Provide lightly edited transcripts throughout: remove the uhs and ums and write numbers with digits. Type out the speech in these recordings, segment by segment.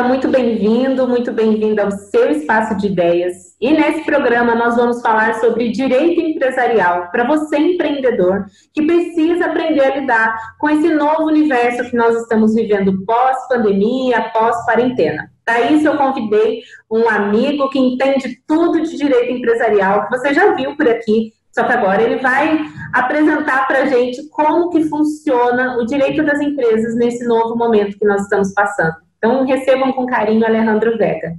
seja muito bem-vindo ao seu espaço de ideias. E nesse programa nós vamos falar sobre direito empresarial para você empreendedor que precisa aprender a lidar com esse novo universo que nós estamos vivendo pós-pandemia, pós-quarentena. Para isso eu convidei um amigo que entende tudo de direito empresarial, que você já viu por aqui, só que agora ele vai apresentar para a gente como que funciona o direito das empresas nesse novo momento que nós estamos passando. Então, recebam com carinho Alejandro Vega.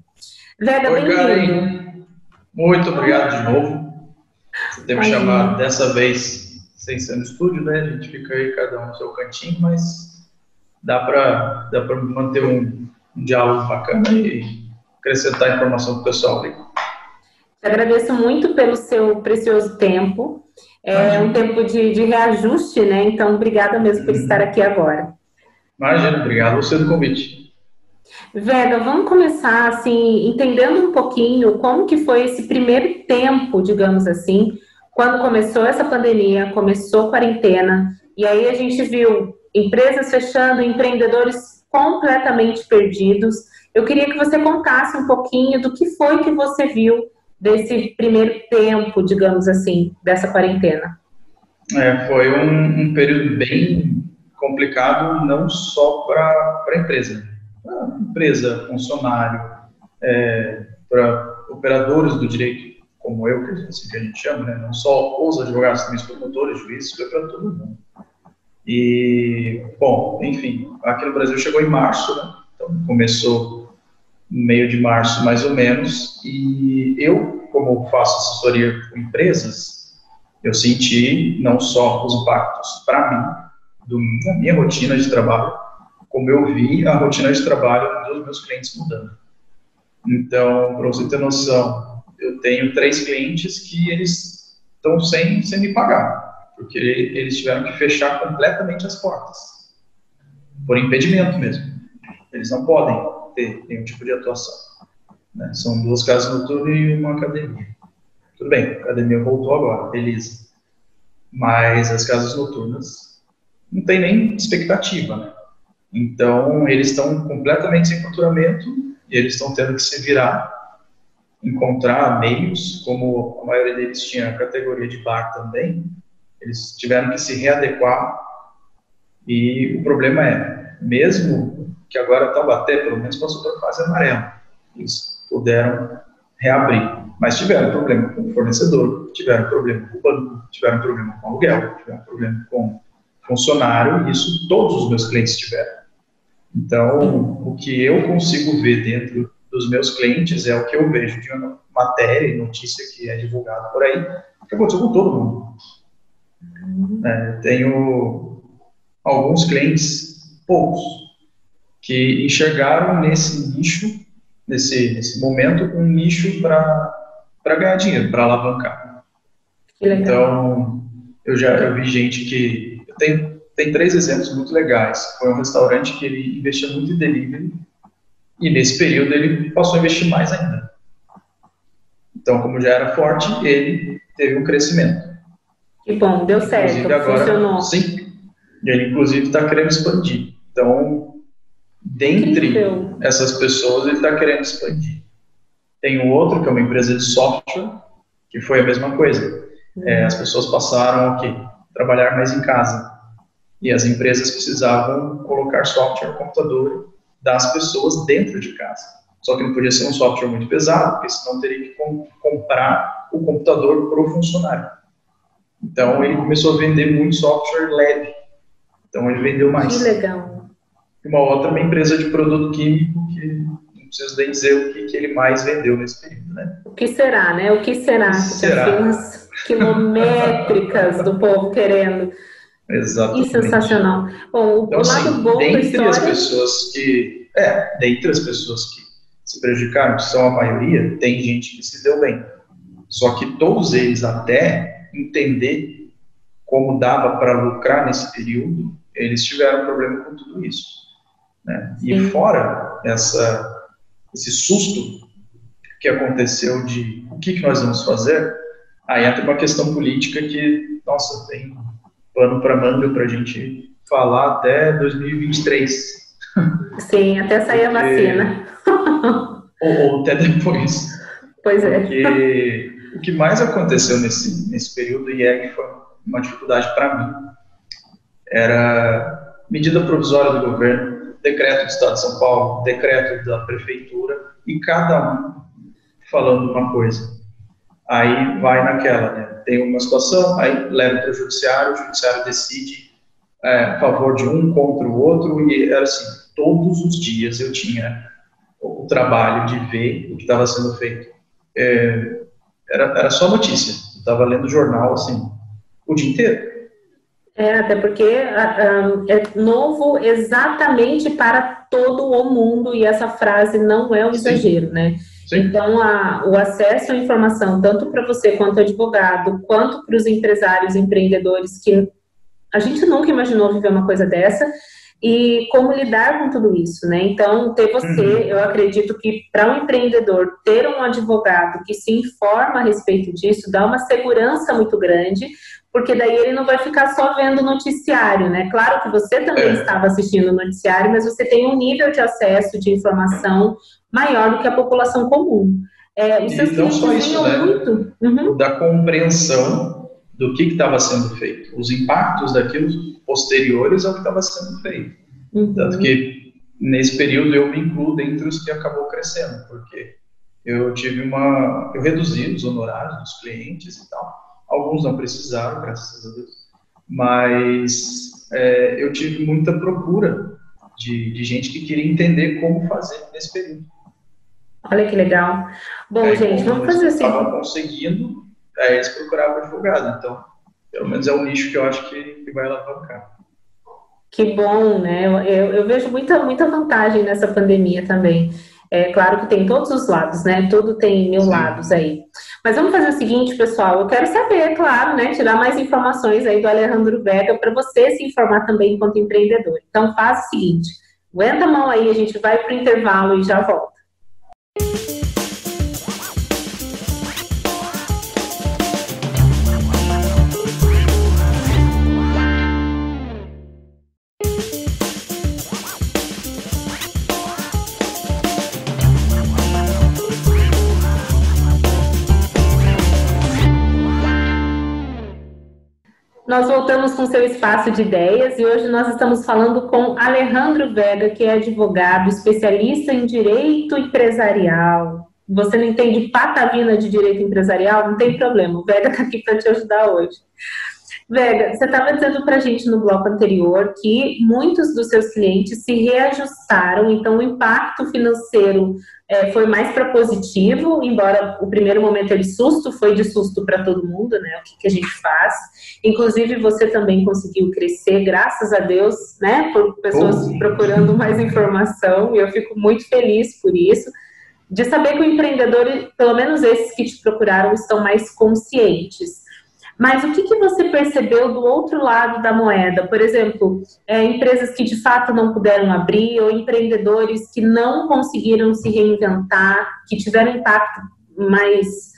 Vega, bem-vindo. Muito obrigado de novo. Você tem me chamado dessa vez sem ser no estúdio, né? A gente fica aí cada um no seu cantinho, mas dá para manter um diálogo bacana e acrescentar informação para o pessoal ali. Agradeço muito pelo seu precioso tempo. É um tempo de reajuste, né? Então, obrigada mesmo por estar aqui agora. Imagina, obrigado a você do convite. Vega, vamos começar, assim, entendendo um pouquinho como que foi esse primeiro tempo, digamos assim, quando começou essa pandemia, começou a quarentena, e aí a gente viu empresas fechando, empreendedores completamente perdidos. Eu queria que você contasse um pouquinho do que foi que você viu desse primeiro tempo, digamos assim, dessa quarentena. Foi um período bem complicado, não só para a empresa. Empresa, funcionário, para operadores do direito, como eu, assim que a gente chama, né? Não só os advogados, também os promotores, juízes, foi para todo mundo. E, bom, enfim, aqui no Brasil chegou em março, né? Então começou no meio de março, mais ou menos, e eu, como faço assessoria com empresas, eu senti não só os impactos para mim, da minha rotina de trabalho, como eu vi a rotina de trabalho dos meus clientes mudando. Então, para você ter noção, eu tenho 3 clientes que eles estão sem me pagar, porque eles tiveram que fechar completamente as portas, por impedimento mesmo. Eles não podem ter nenhum tipo de atuação, né? São 2 casas noturnas e uma academia. Tudo bem, a academia voltou agora, beleza. Mas as casas noturnas não tem nem expectativa, né? Então, eles estão completamente sem faturamento e eles estão tendo que se virar, encontrar meios, como a maioria deles tinha categoria de bar também, eles tiveram que se readequar e o problema mesmo que agora Taubaté, pelo menos, passou para a fase amarela, eles puderam reabrir, mas tiveram problema com o fornecedor, tiveram problema com o banco, tiveram problema com o aluguel, tiveram problema com funcionário, isso todos os meus clientes tiveram. Então, o que eu consigo ver dentro dos meus clientes é o que eu vejo de uma matéria e notícia que é divulgada por aí, que aconteceu com todo mundo. Tenho alguns clientes, poucos, que enxergaram nesse nicho, nesse momento, um nicho para ganhar dinheiro, para alavancar. Então, eu vi gente que... Tem 3 exemplos muito legais. Foi um restaurante que ele investia muito em delivery e nesse período ele passou a investir mais ainda. Então, como já era forte, ele teve um crescimento. Que bom, deu certo, agora, funcionou. Sim, ele inclusive está querendo expandir. Então, dentre essas pessoas, ele está querendo expandir. Tem um outro, que é uma empresa de software, que foi a mesma coisa. As pessoas passaram trabalhar mais em casa. E as empresas precisavam colocar software no computador das pessoas dentro de casa. Só que não podia ser um software muito pesado, porque senão teria que comprar o computador para o funcionário. Então, ele começou a vender muito software leve. Então, ele vendeu mais. Que legal. Uma outra, uma empresa de produto químico, que não preciso nem dizer o que ele mais vendeu nesse período, né? O que será, né? O que será? As quilométricas do povo querendo... Exatamente. Que sensacional. Bom, então, o lado bom da história... dentre as pessoas que se prejudicaram, que são a maioria, tem gente que se deu bem. Só que todos eles, até entender como dava para lucrar nesse período, eles tiveram problema com tudo isso, né? E fora esse susto que aconteceu de o que nós vamos fazer, aí entra uma questão política que, nossa, tem pano para manga para a gente falar até 2023. Sim, até sair a vacina. ou até depois. Pois é. Porque o que mais aconteceu nesse período, e que foi uma dificuldade para mim, era medida provisória do governo, decreto do Estado de São Paulo, decreto da prefeitura, e cada um falando uma coisa. Aí vai naquela, né? Tem uma situação, aí leva para o judiciário decide a favor de um contra o outro, e era assim, todos os dias eu tinha o trabalho de ver o que estava sendo feito. Era só notícia, eu estava lendo jornal, assim, o dia inteiro. Até porque é novo exatamente para todo o mundo, e essa frase não é um exagero, né? Sim. Então, o acesso à informação, tanto para você quanto advogado, quanto para os empresários, empreendedores, que a gente nunca imaginou viver uma coisa dessa, e como lidar com tudo isso, né? Então, ter você, eu acredito que para um empreendedor, ter um advogado que se informa a respeito disso, dá uma segurança muito grande, porque daí ele não vai ficar só vendo noticiário, né? Claro que você também estava assistindo o noticiário, mas você tem um nível de acesso de informação maior do que a população comum. Os seus clientes vinham muito... Da compreensão do que estava sendo feito, os impactos daquilo posteriores ao que estava sendo feito. Tanto que, nesse período, eu me incluo dentre os que acabou crescendo, porque eu reduzi os honorários dos clientes e tal. Alguns não precisaram, graças a Deus, mas eu tive muita procura de gente que queria entender como fazer nesse período. Olha que legal. Bom, gente, vamos fazer assim. Estavam conseguindo, eles procuravam advogado, então, pelo menos é um nicho que eu acho que vai alavancar. Que bom, né? Eu vejo muita vantagem nessa pandemia também. É claro que tem todos os lados, né? Tudo tem mil lados aí. Mas vamos fazer o seguinte, pessoal, eu quero saber, claro, né? Tirar mais informações aí do Alejandro Vega para você se informar também enquanto empreendedor. Então faz o seguinte, aguenta a mão aí, a gente vai para o intervalo e já volta. Nós voltamos com seu espaço de ideias e hoje nós estamos falando com Alejandro Vega, que é advogado, especialista em direito empresarial. Você não entende patavina de direito empresarial? Não tem problema, o Vega está aqui para te ajudar hoje. Vega, você estava dizendo para a gente no bloco anterior que muitos dos seus clientes se reajustaram, então o impacto financeiro foi mais para positivo, embora o primeiro momento de susto foi de susto para todo mundo, né? O que a gente faz. Inclusive você também conseguiu crescer, graças a Deus, né? Por pessoas procurando mais informação, e eu fico muito feliz por isso, de saber que o empreendedor, pelo menos esses que te procuraram, estão mais conscientes. Mas o que você percebeu do outro lado da moeda? Por exemplo, empresas que de fato não puderam abrir, ou empreendedores que não conseguiram se reinventar, que tiveram impacto mais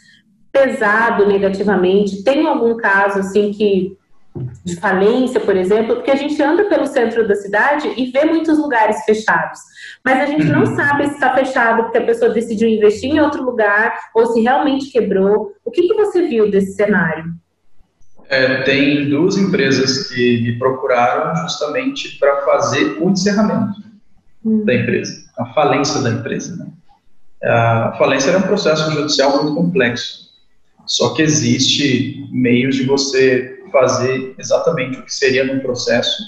pesado negativamente. Tem algum caso assim de falência, por exemplo? Porque a gente anda pelo centro da cidade e vê muitos lugares fechados, mas a gente não sabe se está fechado porque a pessoa decidiu investir em outro lugar ou se realmente quebrou. O que você viu desse cenário? Tem duas empresas que me procuraram justamente para fazer o encerramento da empresa, a falência da empresa, né? A falência era um processo judicial muito complexo, só que existe meios de você fazer exatamente o que seria num processo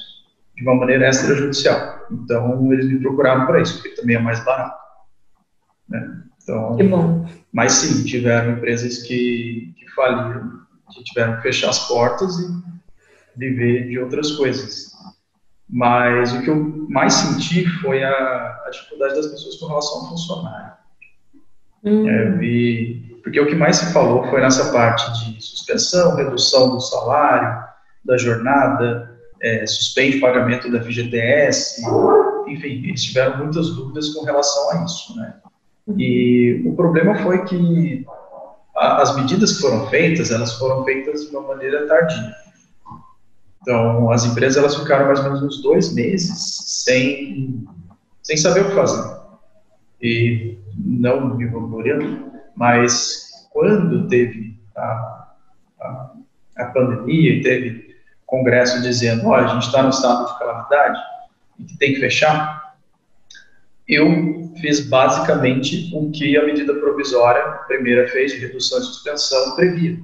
de uma maneira extrajudicial. Então, eles me procuraram para isso, porque também é mais barato, né? Então, que bom. Mas sim, tiveram empresas que faliram, que tiveram que fechar as portas e viver de outras coisas. Mas o que eu mais senti foi a dificuldade das pessoas com relação ao funcionário. Eu vi, porque o que mais se falou foi nessa parte de suspensão, redução do salário, da jornada, suspende o pagamento da FGTS, enfim, eles tiveram muitas dúvidas com relação a isso, né? E o problema foi que as medidas que foram feitas, elas foram feitas de uma maneira tardia. Então, as empresas elas ficaram mais ou menos uns 2 meses sem saber o que fazer. E não me vangloriando, mas quando teve a pandemia e teve congresso dizendo, olha, a gente está no estado de calamidade e que tem que fechar, eu fiz basicamente o que a medida provisória primeira fez de redução e suspensão previa.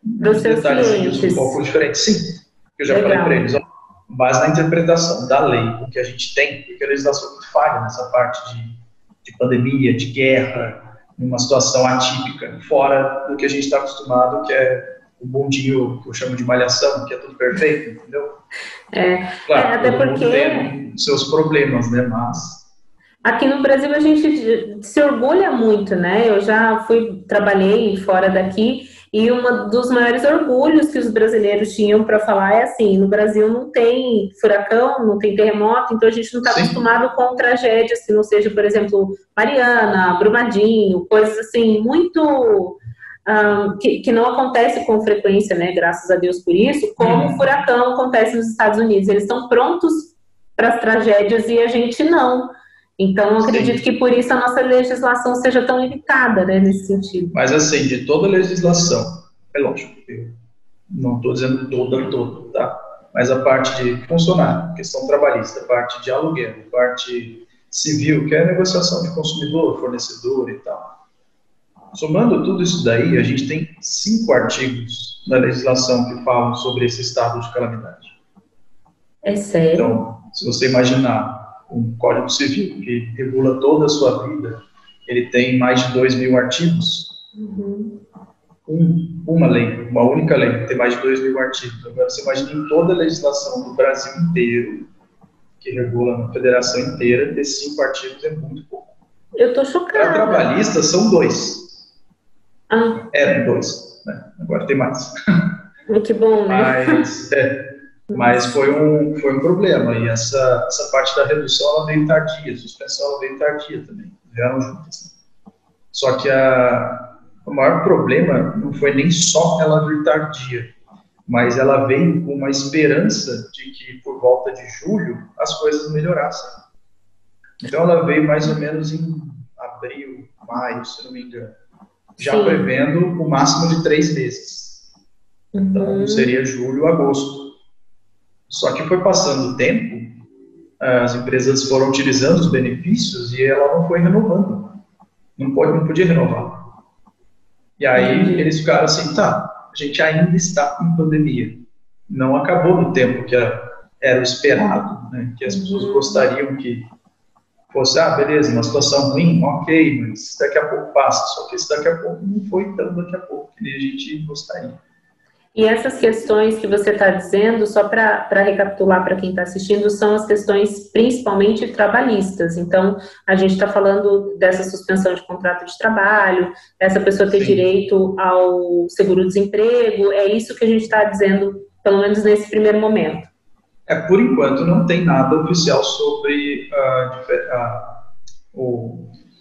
Dos seus clientes. Um pouco diferente, sim. Eu já falei para eles, base na interpretação da lei, o que a gente tem, porque a legislação é muito falha nessa parte de pandemia, de guerra, numa situação atípica, fora do que a gente está acostumado, que é o bondinho que eu chamo de malhação, que é tudo perfeito, entendeu? Claro, até porque tem seus problemas, né, mas... Aqui no Brasil a gente se orgulha muito, né? Eu já trabalhei fora daqui e um dos maiores orgulhos que os brasileiros tinham para falar é assim, no Brasil não tem furacão, não tem terremoto, então a gente não está acostumado com tragédias que não seja, por exemplo, Mariana, Brumadinho, coisas assim, muito... que não acontece com frequência, né? Graças a Deus por isso, como o furacão acontece nos Estados Unidos. Eles estão prontos para as tragédias e a gente não. Então, eu acredito que por isso a nossa legislação seja tão limitada, né, nesse sentido. Mas, assim, de toda a legislação, é lógico, eu não estou dizendo toda, tá? Mas a parte de funcionário, questão trabalhista, a parte de aluguel, a parte civil, que é a negociação de consumidor, fornecedor e tal. Somando tudo isso daí, a gente tem 5 artigos na legislação que falam sobre esse estado de calamidade. É sério? Então, se você imaginar um Código Civil que regula toda a sua vida, ele tem mais de 2.000 artigos. Uma lei, uma única lei, tem mais de 2.000 artigos. Agora, você imagina em toda a legislação do Brasil inteiro, que regula na federação inteira, ter 5 artigos é muito pouco. Eu tô chocada. Para trabalhista, são 2. Eram 2, né? Agora tem mais. Que bom, né? Mas foi um problema, e essa parte da redução ela veio tardia, a suspensão ela veio tardia também, vieram juntas. Só que o maior problema não foi nem só ela vir tardia, mas ela veio com uma esperança de que por volta de julho as coisas melhorassem. Então ela veio mais ou menos em abril, maio, se não me engano, já prevendo o máximo de 3 meses. Então seria julho, agosto. Só que foi passando o tempo, as empresas foram utilizando os benefícios e ela não foi renovando. Não podia renovar. E aí eles ficaram assim, a gente ainda está em pandemia. Não acabou no tempo que era o esperado, né? Que as pessoas gostariam que fosse, beleza, uma situação ruim, ok, mas daqui a pouco passa. Só que esse daqui a pouco não foi tão daqui a pouco que a gente gostaria. E essas questões que você está dizendo, só para recapitular para quem está assistindo, são as questões principalmente trabalhistas. Então, a gente está falando dessa suspensão de contrato de trabalho, essa pessoa ter direito ao seguro-desemprego, é isso que a gente está dizendo, pelo menos nesse primeiro momento. Por enquanto, não tem nada oficial sobre a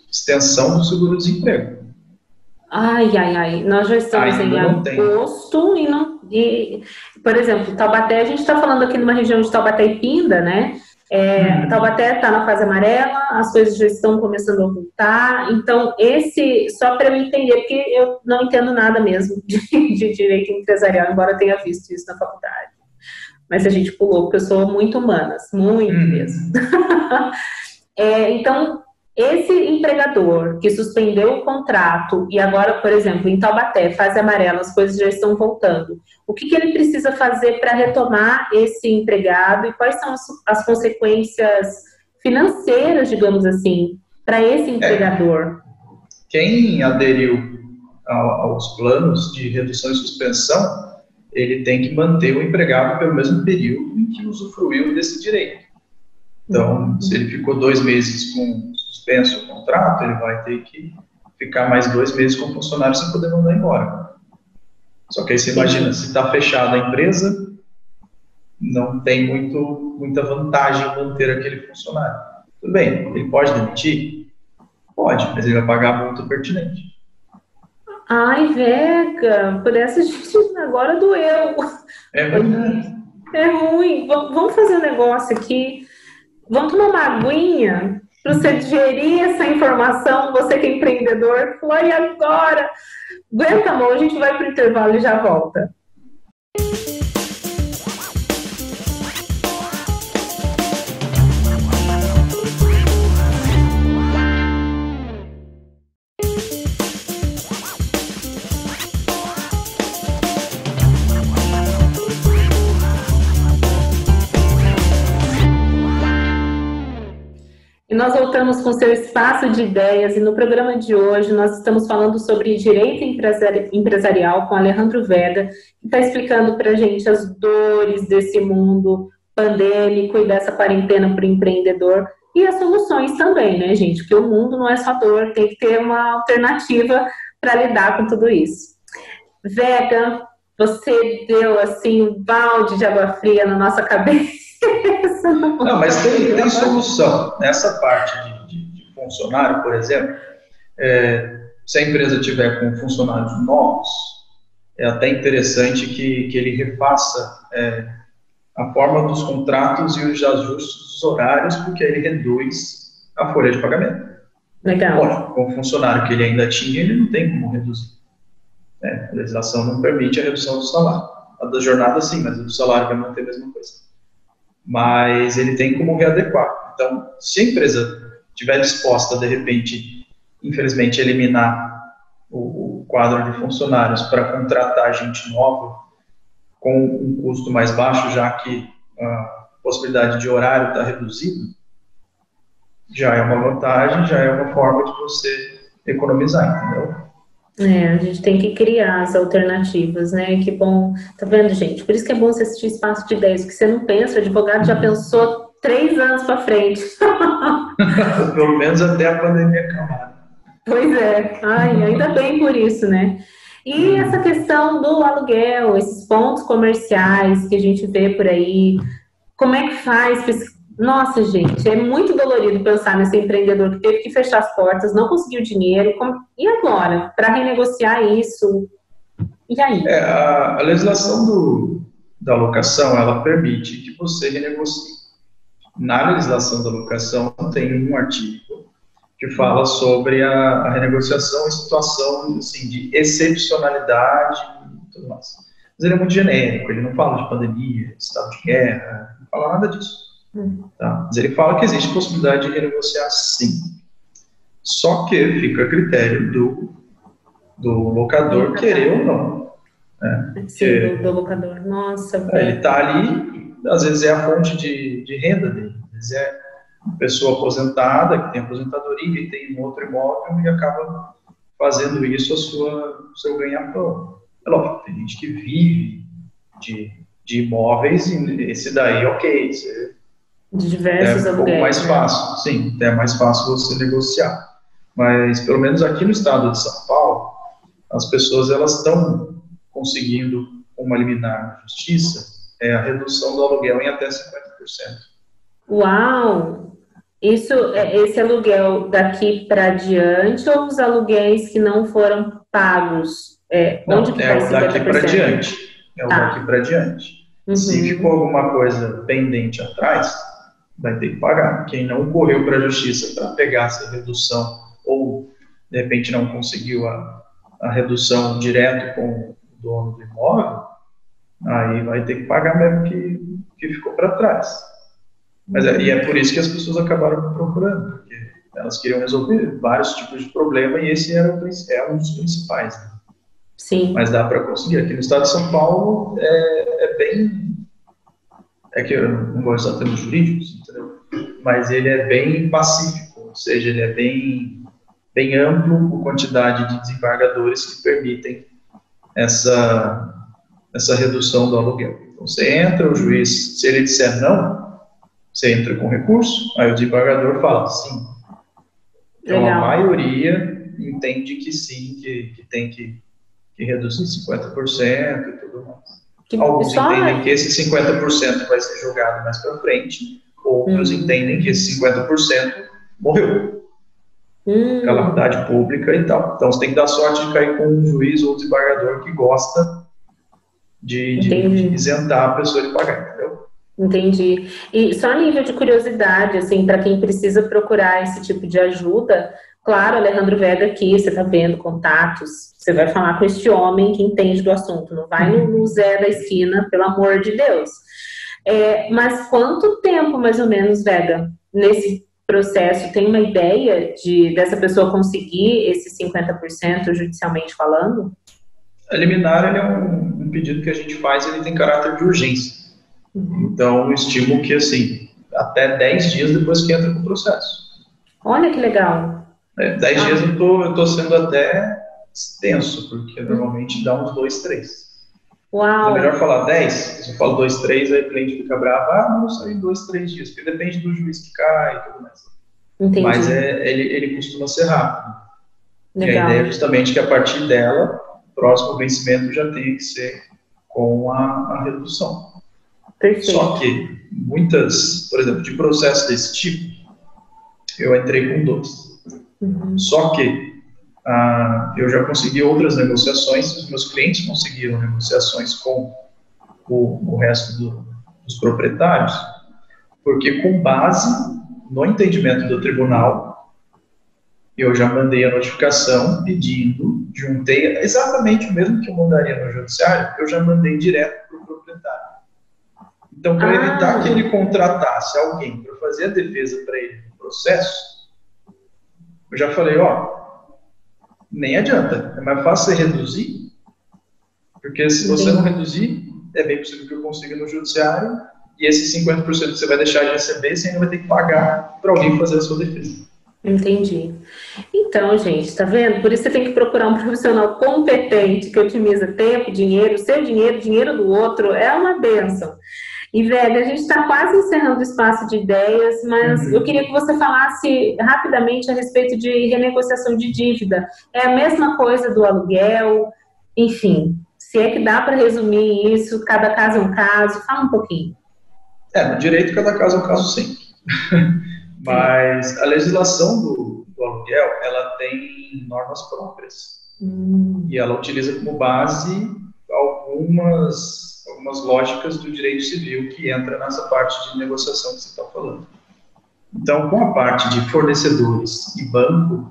extensão do seguro-desemprego. Ai, nós já estamos em agosto e, por exemplo, Taubaté, a gente está falando aqui numa região de Taubaté e Pinda, né? Taubaté está na fase amarela, as coisas já estão começando a voltar, então só para eu entender, porque eu não entendo nada mesmo de direito empresarial, embora tenha visto isso na faculdade. Mas a gente pulou, porque eu sou muito humanas, muito mesmo. Então, esse empregador que suspendeu o contrato e agora, por exemplo, em Taubaté, fase amarela, as coisas já estão voltando. O que ele precisa fazer para retomar esse empregado e quais são as consequências financeiras, digamos assim, para esse empregador? Quem aderiu aos planos de redução e suspensão, ele tem que manter o empregado pelo mesmo período em que usufruiu desse direito. Então, se ele ficou 2 meses com suspenso o contrato, ele vai ter que ficar mais 2 meses com o funcionário sem poder mandar embora. Só que aí você imagina, se está fechada a empresa, não tem muita vantagem manter aquele funcionário. Tudo bem, ele pode demitir? Pode, mas ele vai pagar a multa pertinente. Ai, Vega, por essa gente agora doeu. É verdade. É ruim. Vamos fazer um negócio aqui. Vamos tomar uma aguinha. para você digerir essa informação, você que é empreendedor, falou, e agora? Aguenta a mão, a gente vai para o intervalo e já volta. E nós voltamos com o seu espaço de ideias e no programa de hoje nós estamos falando sobre direito empresarial com Alejandro Vega, que está explicando para a gente as dores desse mundo pandêmico e dessa quarentena para o empreendedor e as soluções também, né, gente? Porque o mundo não é só dor, tem que ter uma alternativa para lidar com tudo isso. Vega, você deu assim um balde de água fria na nossa cabeça. Não, mas tem solução. Nessa parte de funcionário, por exemplo, se a empresa tiver com funcionários novos, é até interessante que ele refaça a forma dos contratos e os ajustes dos horários, porque aí ele reduz a folha de pagamento. Legal. Lógico, com o funcionário que ele ainda tinha, ele não tem como reduzir. A legislação não permite a redução do salário. A da jornada, sim, mas a do salário vai manter a mesma coisa. Mas ele tem como readequar. Então, se a empresa estiver disposta, de repente, infelizmente, eliminar o quadro de funcionários para contratar gente nova com um custo mais baixo, já que a possibilidade de horário está reduzida, já é uma vantagem, já é uma forma de você economizar, entendeu? A gente tem que criar as alternativas, né? Que bom. Tá vendo, gente? Por isso que é bom você assistir Espaço de Ideias, porque você não pensa, o advogado já pensou 3 anos para frente. Pelo menos até a pandemia acabar. Pois é. Ai, ainda bem por isso, né? E essa questão do aluguel, esses pontos comerciais que a gente vê por aí, como é que faz? Nossa, gente, é muito dolorido pensar nesse empreendedor que teve que fechar as portas, não conseguiu dinheiro. E agora? Para renegociar isso? E aí? A legislação da locação, ela permite que você renegocie. Na legislação da locação tem um artigo que fala sobre a renegociação em situação assim, de excepcionalidade e tudo mais. Mas ele é muito genérico, ele não fala de pandemia, de estado de guerra, não fala nada disso. Tá? Mas ele fala que existe possibilidade de renegociar sim. Só que fica a critério do locador querer ou não. Sim, do locador. Nossa. Ele está ali, às vezes é a fonte de renda dele. Às vezes é uma pessoa aposentada, que tem aposentadoria e tem um outro imóvel e acaba fazendo isso o seu ganha-pão. É lógico, tem gente que vive de imóveis e esse daí, ok, de diversos é um pouco mais né? fácil, sim, é mais fácil você negociar. Mas, pelo menos aqui no estado de São Paulo, as pessoas elas estão conseguindo uma liminar na justiça, a redução do aluguel em até 50%. Uau! Esse aluguel daqui para diante ou os aluguéis que não foram pagos? Onde que é o daqui para diante. É o daqui para diante. Uhum. Se ficou alguma coisa pendente atrás, vai ter que pagar. Quem não correu para a justiça para pegar essa redução ou, de repente, não conseguiu a redução direto com o dono do imóvel, aí vai ter que pagar mesmo que ficou para trás. Mas e é por isso que as pessoas acabaram procurando, porque elas queriam resolver vários tipos de problema e esse era um dos principais. Né? Sim. Mas dá para conseguir. Aqui no estado de São Paulo é que eu não gosto de usar termos jurídicos, entendeu? Mas ele é bem pacífico, ou seja, ele é bem amplo a quantidade de desembargadores que permitem essa redução do aluguel. Então, você entra, o juiz, se ele disser não, você entra com recurso, aí o desembargador fala sim. Então, Legal. a maioria entende que sim, que tem que reduzir 50% e tudo mais. Alguns entendem que esse 50% vai ser jogado mais para frente, outros entendem que esse 50% morreu. Calamidade pública e tal. Então, você tem que dar sorte de cair com um juiz ou desembargador que gosta de isentar a pessoa de pagar, entendeu? Entendi. E só a nível de curiosidade, assim, para quem precisa procurar esse tipo de ajuda, claro, Alejandro Vega aqui, você está vendo contatos, você vai falar com este homem que entende do assunto, não vai no Zé da esquina, pelo amor de Deus. Mas quanto tempo, mais ou menos, Vega, nesse processo, tem uma ideia dessa pessoa conseguir esse 50% judicialmente falando? A liminar, ele é um pedido que a gente faz, ele tem caráter de urgência. Então, estimo que, assim, até 10 dias depois que entra com o processo. Olha que legal. 10 dias eu tô sendo até extenso, porque normalmente dá uns 2, 3. Uau. É melhor falar 10, se eu falo 2, 3, aí o cliente fica bravo, não sai em 2, 3 dias, porque depende do juiz que cai e tudo mais. Entendi. Mas ele costuma ser rápido. Legal. E a ideia é justamente que a partir dela, o próximo vencimento já tem que ser com a redução. Perfeito. Só que muitas, por exemplo, de processo desse tipo, eu entrei com 2. Só que eu já consegui outras negociações, os meus clientes conseguiram negociações com o resto dos proprietários, porque com base no entendimento do tribunal, eu já mandei a notificação pedindo, juntei exatamente o mesmo que eu mandaria no judiciário, eu já mandei direto para o proprietário. Então, para evitar que ele contratasse alguém para fazer a defesa para ele no processo, eu já falei, nem adianta, é mais fácil você reduzir, porque se você não reduzir, é bem possível que eu consiga no judiciário, e esses 50% que você vai deixar de receber, você ainda vai ter que pagar para alguém fazer a sua defesa. Entendi. Então, gente, tá vendo? Por isso você tem que procurar um profissional competente, que otimiza tempo, dinheiro, seu dinheiro, dinheiro do outro, é uma bênção. E, Vega, a gente está quase encerrando o espaço de ideias, mas eu queria que você falasse rapidamente a respeito de renegociação de dívida. É a mesma coisa do aluguel, enfim, se é que dá para resumir isso, cada caso é um caso, fala um pouquinho. No direito, cada caso é um caso sempre. Mas a legislação do aluguel, ela tem normas próprias. E ela utiliza como base algumas lógicas do direito civil que entra nessa parte de negociação que você está falando. Então, com a parte de fornecedores e banco,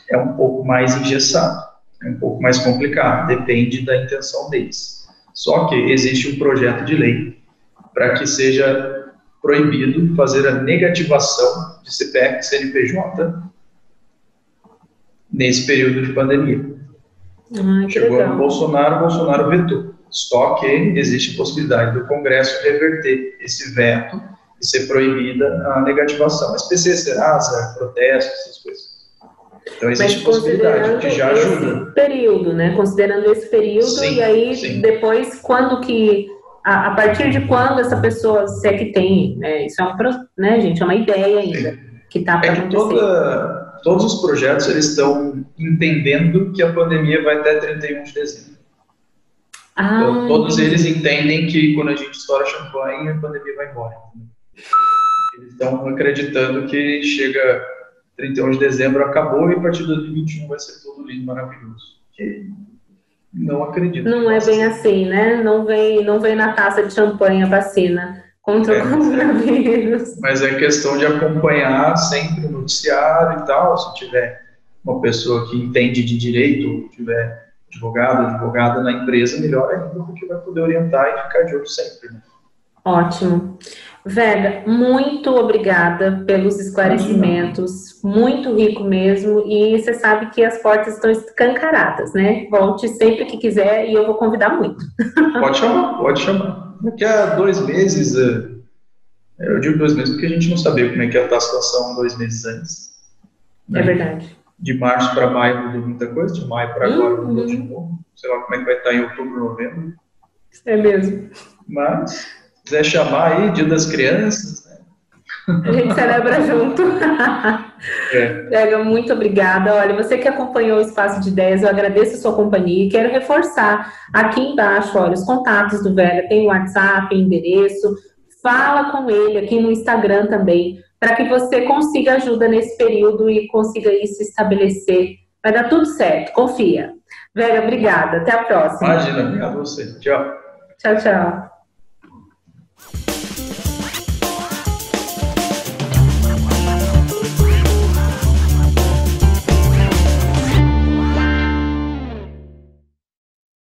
é um pouco mais engessado, é um pouco mais complicado, depende da intenção deles. Só que existe um projeto de lei para que seja proibido fazer a negativação de CPF e CNPJ nesse período de pandemia. Chegou no Bolsonaro, o Bolsonaro vetou. Só que existe a possibilidade do Congresso reverter esse veto e ser proibida a negativação. SPC, Serasa, protesto, essas coisas. Então existe possibilidade, que já ajuda. Esse período, né? Considerando esse período, sim, e aí depois, quando que, a partir de quando essa pessoa, se é que tem, né? Isso é né, gente, é uma ideia ainda, que está para acontecer. Todos os projetos, eles estão entendendo que a pandemia vai até 31 de dezembro. Então, todos eles entendem que quando a gente estoura champanhe, a pandemia vai embora. Eles estão acreditando que chega 31 de dezembro, acabou, e a partir de 2021 vai ser tudo lindo, maravilhoso. Que não acredito. Não é bem assim, né? Não vem na taça de champanhe a vacina contra o coronavírus. Mas é questão de acompanhar sempre o noticiário e tal. Se tiver uma pessoa que entende de direito, tiver advogada na empresa, melhor ainda, porque vai poder orientar e ficar de olho sempre. Né? Ótimo. Vega, muito obrigada pelos esclarecimentos, muito rico mesmo, e você sabe que as portas estão escancaradas, né? Volte sempre que quiser e eu vou convidar muito. Pode chamar. Daqui a 2 meses, eu digo 2 meses porque a gente não sabia como é que ia estar a situação 2 meses antes. Né? É verdade. De março para maio mudou muita coisa, de maio para agora mudou de novo. Sei lá como é que vai estar em outubro, novembro. É mesmo. Mas, se quiser chamar aí, Dia das Crianças, né? A gente celebra junto. Vega, muito obrigada. Olha, você que acompanhou o Espaço de Ideias, eu agradeço a sua companhia e quero reforçar aqui embaixo, olha, os contatos do Vega, tem o WhatsApp, endereço, fala com ele aqui no Instagram também, para que você consiga ajuda nesse período e consiga aí se estabelecer. Vai dar tudo certo, confia. Vega, obrigada. Até a próxima. Imagina, obrigado a você. Tchau. Tchau, tchau.